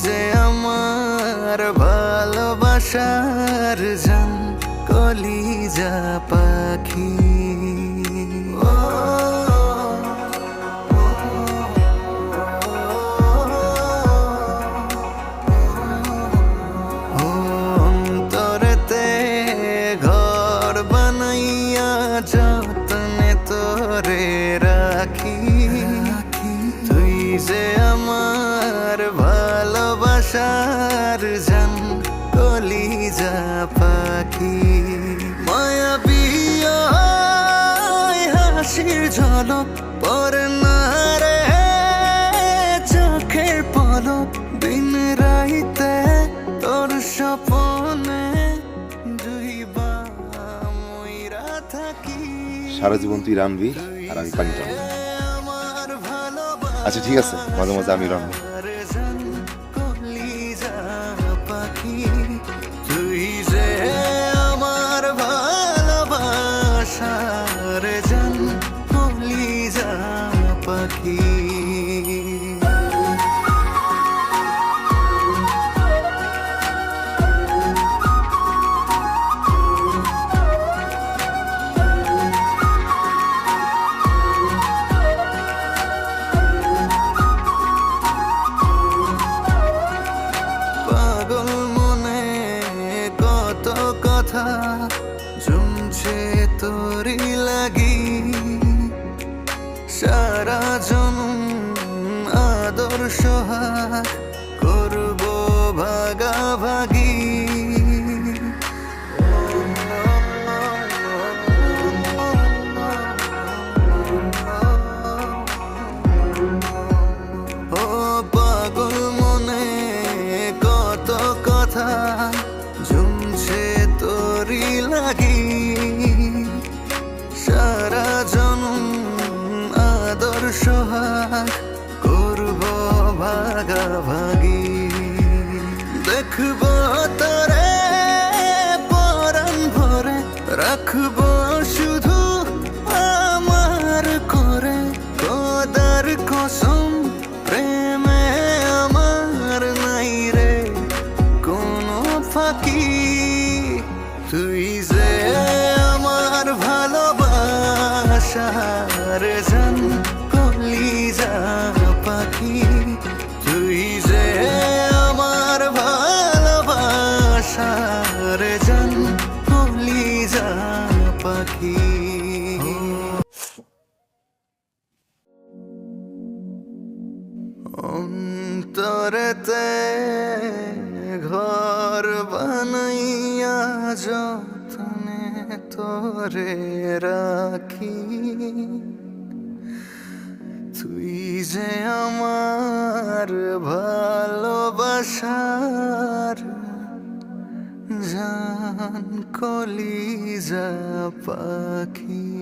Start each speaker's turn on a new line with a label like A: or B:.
A: যে আমার ভালোবাসার জান, কলিজা পাখি। অন্তরেতে ঘর বানাইয়া যতনে তোরে রাখি, তুই যে আমার ভালোবাসার জান, কলিজা পাখি। মায়াবী হাসির ঝলক পরে না রে চোখের পলক, দিন রাইতে তোর স্বপনে ডুইবা মইরা থাকি।
B: সারা জীবন তুই রানবি আর আমি পানি টানবো। আচ্ছা ঠিক আছে, মাঝে মাঝে আমি রানবো।
A: কলিজা পাখি, তুই যে আমার ভালোবাসার জান, কলিজা পাখি। পাগল মনে কত কথা জমছে তোরি লাগি, সারা জনম আদর সোহাগ করব ভাগাভাগি। ও পাগল মনে কত কথা জমছে তোরি লাগি, সারা জনম আদর সোহাগ করব ভাগাভাগি। দেখব তোরে পরাণ ভরে, রাখবো শুধু আমার করে, খোদার কসম প্রেমে আমার নাই রে কোনো ফাঁকি। তুই যে আমার ভালোবাসার জান, কলিজা পাখি, তুই যে আমার ভালোবাসার জান, কলিজা পাখি। অন্তরেতে ঘর বানাইয়া যতনে তোরে রাখি, তুই যে আমার ভালোবাসার জান, কলিজা পাখি।